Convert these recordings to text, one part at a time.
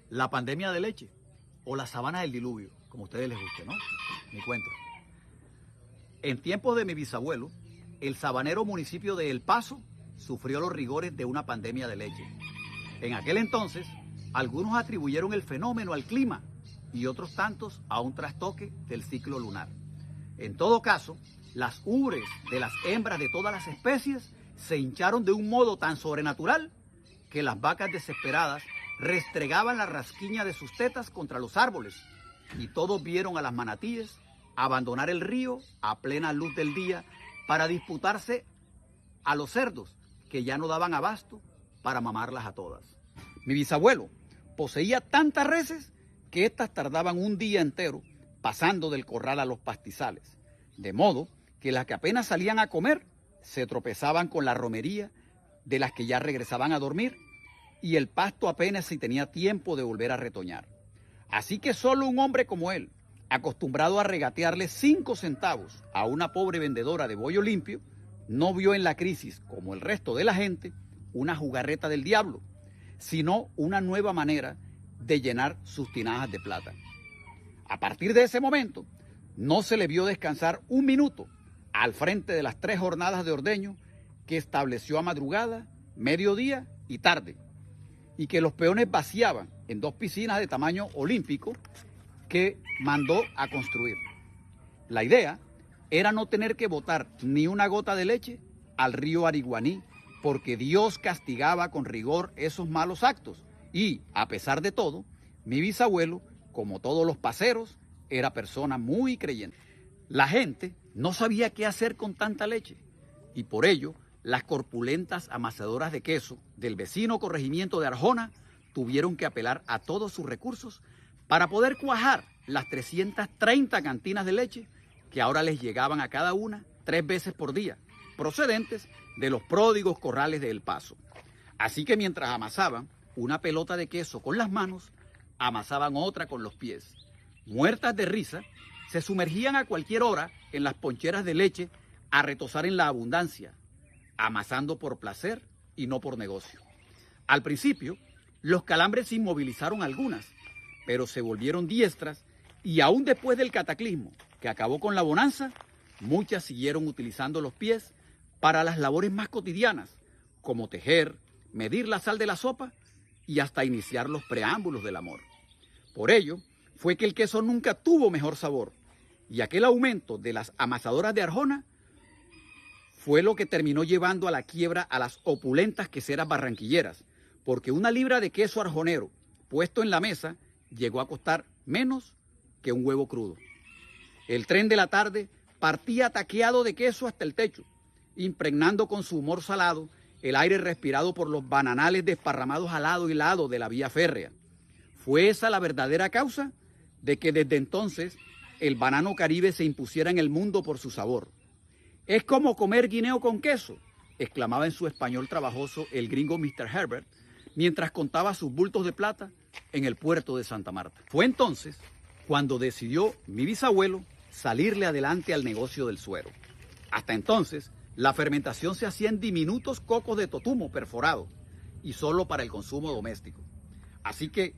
la pandemia de leche o la sabana del diluvio, como a ustedes les guste, ¿no? Mi cuento. En tiempos de mi bisabuelo, el sabanero municipio de El Paso sufrió los rigores de una pandemia de leche. En aquel entonces, algunos atribuyeron el fenómeno al clima y otros tantos a un trastoque del ciclo lunar. En todo caso, las ubres de las hembras de todas las especies se hincharon de un modo tan sobrenatural que las vacas desesperadas restregaban la rasquiña de sus tetas contra los árboles y todos vieron a las manatíes abandonar el río a plena luz del día para disputarse a los cerdos que ya no daban abasto para mamarlas a todas. Mi bisabuelo poseía tantas reses que éstas tardaban un día entero pasando del corral a los pastizales, de modo que las que apenas salían a comer se tropezaban con la romería de las que ya regresaban a dormir y el pasto apenas si tenía tiempo de volver a retoñar. Así que solo un hombre como él, acostumbrado a regatearle 5 centavos a una pobre vendedora de bollo limpio, no vio en la crisis, como el resto de la gente, una jugarreta del diablo, sino una nueva manera de llenar sus tinajas de plata. A partir de ese momento, no se le vio descansar un minuto al frente de las 3 jornadas de ordeño que estableció a madrugada, mediodía y tarde, y que los peones vaciaban en 2 piscinas de tamaño olímpico que mandó a construir. La idea era no tener que botar ni una gota de leche al río Ariguaní, porque Dios castigaba con rigor esos malos actos y, a pesar de todo, mi bisabuelo, como todos los paseros, era persona muy creyente. La gente no sabía qué hacer con tanta leche y por ello las corpulentas amasadoras de queso del vecino corregimiento de Arjona tuvieron que apelar a todos sus recursos para poder cuajar las 330 cantinas de leche que ahora les llegaban a cada una 3 veces por día, procedentes de los pródigos corrales de El Paso. Así que mientras amasaban una pelota de queso con las manos, amasaban otra con los pies. Muertas de risa, se sumergían a cualquier hora en las poncheras de leche a retozar en la abundancia, amasando por placer y no por negocio. Al principio, los calambres inmovilizaron algunas, pero se volvieron diestras y aún después del cataclismo que acabó con la bonanza, muchas siguieron utilizando los pies para las labores más cotidianas, como tejer, medir la sal de la sopa y hasta iniciar los preámbulos del amor. Por ello, fue que el queso nunca tuvo mejor sabor y aquel aumento de las amasadoras de Arjona fue lo que terminó llevando a la quiebra a las opulentas queseras barranquilleras, porque una libra de queso arjonero puesto en la mesa llegó a costar menos que un huevo crudo. El tren de la tarde partía taqueado de queso hasta el techo, impregnando con su humor salado el aire respirado por los bananales desparramados al lado y lado de la vía férrea. ¿Fue esa la verdadera causa de que desde entonces el banano caribe se impusiera en el mundo por su sabor? «Es como comer guineo con queso», exclamaba en su español trabajoso el gringo Mr. Herbert, mientras contaba sus bultos de plata en el puerto de Santa Marta. Fue entonces cuando decidió mi bisabuelo salirle adelante al negocio del suero. Hasta entonces, la fermentación se hacía en diminutos cocos de totumo perforados y solo para el consumo doméstico. Así que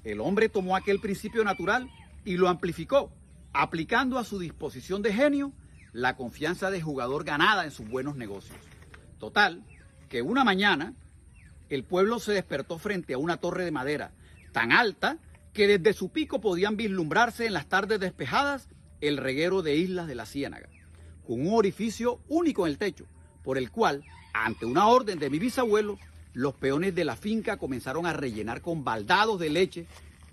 el hombre tomó aquel principio natural y lo amplificó, aplicando a su disposición de genio la confianza de jugador ganada en sus buenos negocios. Total, que una mañana el pueblo se despertó frente a una torre de madera tan alta que desde su pico podían vislumbrarse en las tardes despejadas el reguero de islas de la Ciénaga, con un orificio único en el techo, por el cual, ante una orden de mi bisabuelo, los peones de la finca comenzaron a rellenar con baldados de leche.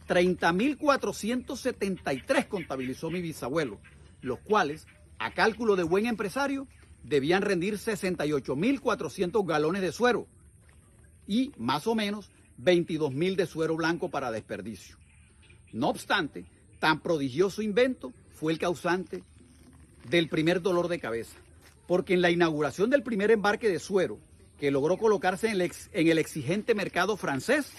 30.473 contabilizó mi bisabuelo, los cuales, a cálculo de buen empresario, debían rendir 68.400 galones de suero y más o menos 22.000 de suero blanco para desperdicio. No obstante, tan prodigioso invento fue el causante del primer dolor de cabeza, porque en la inauguración del primer embarque de suero, que logró colocarse en el exigente mercado francés,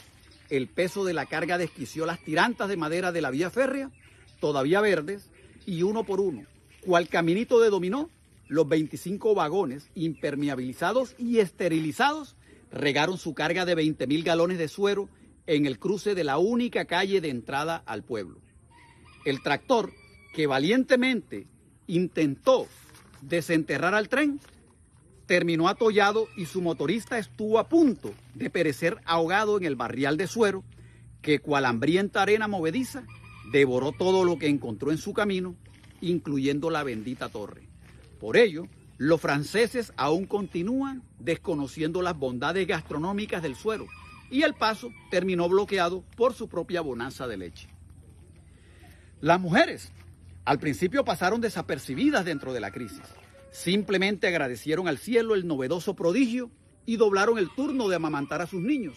el peso de la carga desquició las tirantas de madera de la vía férrea, todavía verdes, y uno por uno, cual caminito de dominó, los 25 vagones impermeabilizados y esterilizados regaron su carga de 20.000 galones de suero en el cruce de la única calle de entrada al pueblo. El tractor, que valientemente intentó desenterrar al tren, terminó atollado y su motorista estuvo a punto de perecer ahogado en el barrial de suero que, cual hambrienta arena movediza, devoró todo lo que encontró en su camino, incluyendo la bendita torre. Por ello, los franceses aún continúan desconociendo las bondades gastronómicas del suero y el paso terminó bloqueado por su propia bonanza de leche. Las mujeres al principio pasaron desapercibidas dentro de la crisis. Simplemente agradecieron al cielo el novedoso prodigio y doblaron el turno de amamantar a sus niños.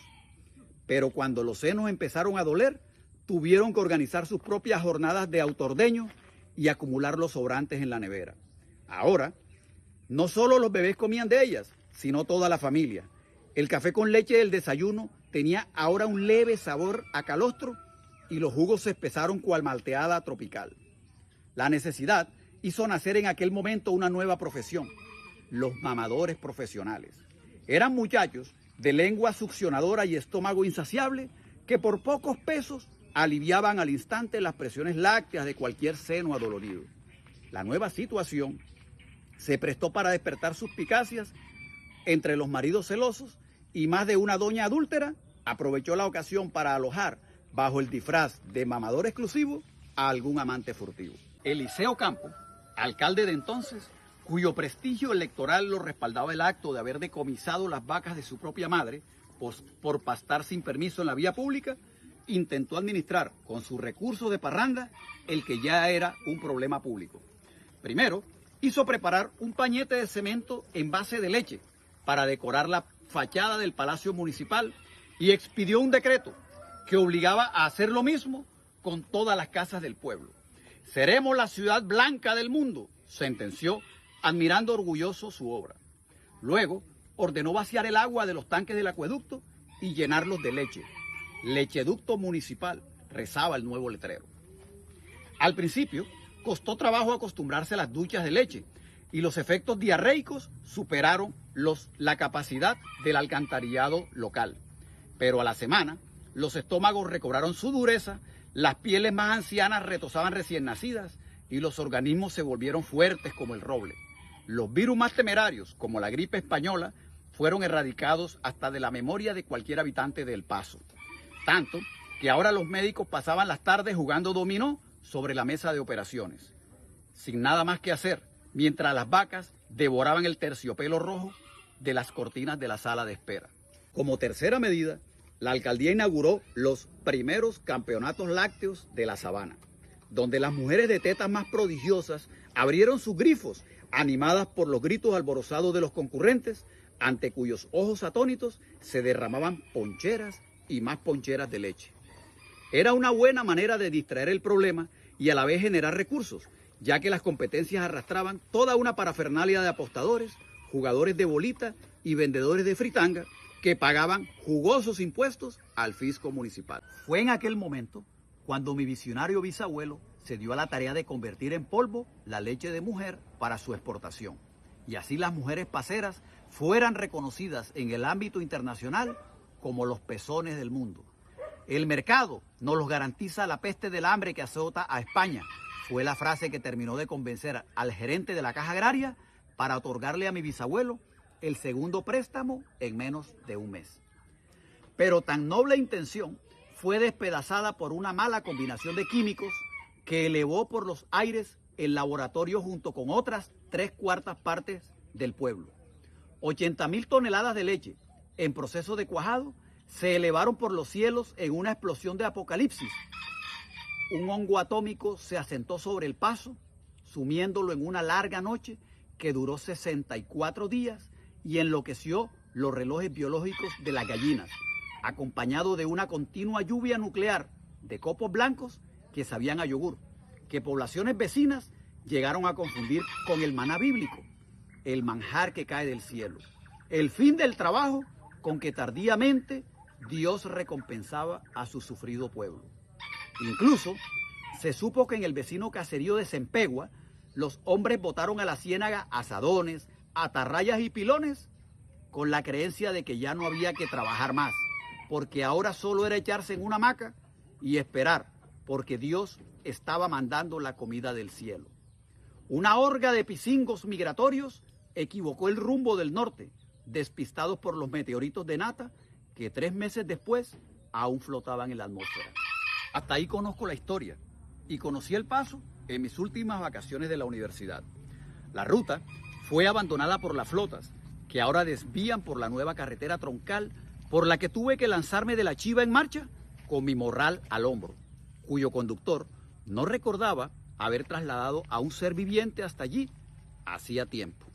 Pero cuando los senos empezaron a doler, tuvieron que organizar sus propias jornadas de autoordeño y acumular los sobrantes en la nevera. Ahora, no solo los bebés comían de ellas, sino toda la familia. El café con leche del desayuno tenía ahora un leve sabor a calostro y los jugos se espesaron cual malteada tropical. La necesidad hizo nacer en aquel momento una nueva profesión, los mamadores profesionales. Eran muchachos de lengua succionadora y estómago insaciable que por pocos pesos aliviaban al instante las presiones lácteas de cualquier seno adolorido. La nueva situación se prestó para despertar suspicacias entre los maridos celosos y más de una doña adúltera aprovechó la ocasión para alojar bajo el disfraz de mamador exclusivo a algún amante furtivo. Eliseo Campo, alcalde de entonces, cuyo prestigio electoral lo respaldaba el acto de haber decomisado las vacas de su propia madre por pastar sin permiso en la vía pública, intentó administrar con sus recursos de parranda el que ya era un problema público. Primero, hizo preparar un pañete de cemento en base de leche para decorar la fachada del Palacio Municipal y expidió un decreto que obligaba a hacer lo mismo con todas las casas del pueblo. Seremos la ciudad blanca del mundo, sentenció, admirando orgulloso su obra. Luego, ordenó vaciar el agua de los tanques del acueducto y llenarlos de leche. Lecheducto municipal, rezaba el nuevo letrero. Al principio, costó trabajo acostumbrarse a las duchas de leche y los efectos diarreicos superaron la capacidad del alcantarillado local. Pero a la semana, los estómagos recobraron su dureza, las pieles más ancianas retozaban recién nacidas y los organismos se volvieron fuertes como el roble. Los virus más temerarios, como la gripe española, fueron erradicados hasta de la memoria de cualquier habitante de El Paso. Tanto que ahora los médicos pasaban las tardes jugando dominó sobre la mesa de operaciones, sin nada más que hacer, mientras las vacas devoraban el terciopelo rojo de las cortinas de la sala de espera. Como tercera medida, la alcaldía inauguró los primeros campeonatos lácteos de la sabana, donde las mujeres de tetas más prodigiosas abrieron sus grifos, animadas por los gritos alborozados de los concurrentes, ante cuyos ojos atónitos se derramaban poncheras y más poncheras de leche. Era una buena manera de distraer el problema y a la vez generar recursos, ya que las competencias arrastraban toda una parafernalia de apostadores, jugadores de bolita y vendedores de fritanga que pagaban jugosos impuestos al fisco municipal. Fue en aquel momento cuando mi visionario bisabuelo se dio a la tarea de convertir en polvo la leche de mujer para su exportación, y así las mujeres paseras fueran reconocidas en el ámbito internacional como los pezones del mundo. El mercado nos los garantiza la peste del hambre que azota a España, fue la frase que terminó de convencer al gerente de la Caja Agraria para otorgarle a mi bisabuelo el segundo préstamo en menos de un mes. Pero tan noble intención fue despedazada por una mala combinación de químicos que elevó por los aires el laboratorio junto con otras 3/4 partes del pueblo. 80.000 toneladas de leche en proceso de cuajado se elevaron por los cielos en una explosión de apocalipsis. Un hongo atómico se asentó sobre el Paso, sumiéndolo en una larga noche que duró 64 días y enloqueció los relojes biológicos de las gallinas, acompañado de una continua lluvia nuclear de copos blancos que sabían a yogur, que poblaciones vecinas llegaron a confundir con el maná bíblico, el manjar que cae del cielo, el fin del trabajo con que tardíamente Dios recompensaba a su sufrido pueblo. Incluso se supo que en el vecino caserío de Cempegua, los hombres botaron a la ciénaga azadones, atarrayas y pilones con la creencia de que ya no había que trabajar más, porque ahora solo era echarse en una hamaca y esperar, porque Dios estaba mandando la comida del cielo. Una horga de pisingos migratorios equivocó el rumbo del norte, despistados por los meteoritos de nata que 3 meses después aún flotaban en la atmósfera. Hasta ahí conozco la historia y conocí El Paso en mis últimas vacaciones de la universidad. La ruta fue abandonada por las flotas, que ahora desvían por la nueva carretera troncal por la que tuve que lanzarme de la chiva en marcha con mi morral al hombro, cuyo conductor no recordaba haber trasladado a un ser viviente hasta allí hacía tiempo.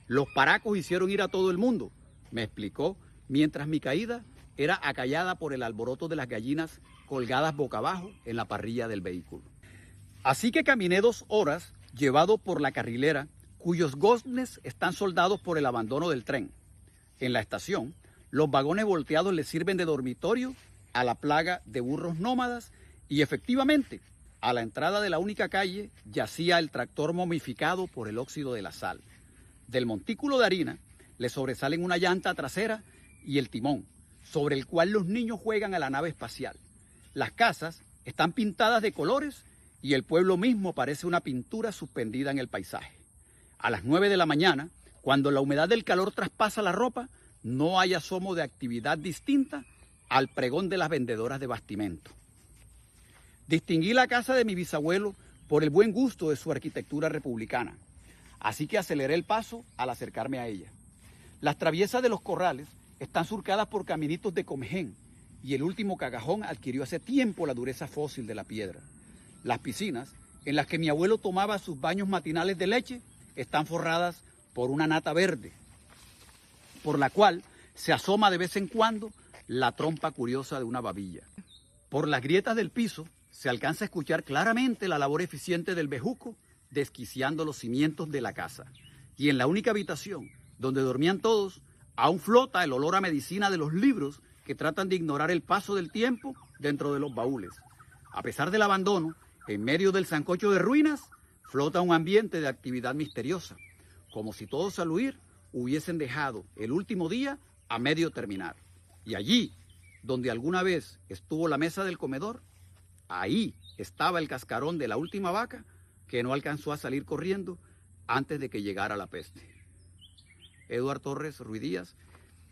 Los paracos hicieron ir a todo el mundo, me explicó, mientras mi caída era acallada por el alboroto de las gallinas colgadas boca abajo en la parrilla del vehículo. Así que caminé 2 horas llevado por la carrilera, cuyos goznes están soldados por el abandono del tren. En la estación, los vagones volteados le sirven de dormitorio a la plaga de burros nómadas y efectivamente, a la entrada de la única calle yacía el tractor momificado por el óxido de la sal. Del montículo de harina le sobresalen una llanta trasera y el timón, sobre el cual los niños juegan a la nave espacial. Las casas están pintadas de colores y el pueblo mismo parece una pintura suspendida en el paisaje. A las 9 de la mañana, cuando la humedad del calor traspasa la ropa, no hay asomo de actividad distinta al pregón de las vendedoras de bastimento. Distinguí la casa de mi bisabuelo por el buen gusto de su arquitectura republicana, así que aceleré el paso al acercarme a ella. Las traviesas de los corrales están surcadas por caminitos de comején y el último cagajón adquirió hace tiempo la dureza fósil de la piedra. Las piscinas, en las que mi abuelo tomaba sus baños matinales de leche, están forradas por una nata verde, por la cual se asoma de vez en cuando la trompa curiosa de una babilla. Por las grietas del piso se alcanza a escuchar claramente la labor eficiente del bejuco desquiciando los cimientos de la casa. Y en la única habitación donde dormían todos, aún flota el olor a medicina de los libros que tratan de ignorar el paso del tiempo dentro de los baúles. A pesar del abandono, en medio del sancocho de ruinas, flota un ambiente de actividad misteriosa, como si todos al huir hubiesen dejado el último día a medio terminar. Y allí, donde alguna vez estuvo la mesa del comedor, ahí estaba el cascarón de la última vaca que no alcanzó a salir corriendo antes de que llegara la peste. Eduardo Torres Ruiz Díaz,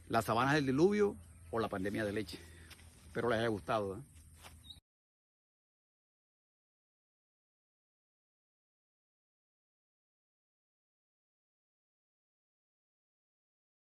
Las sabanas del diluvio o la pandemia de leche. Espero les haya gustado, ¿eh?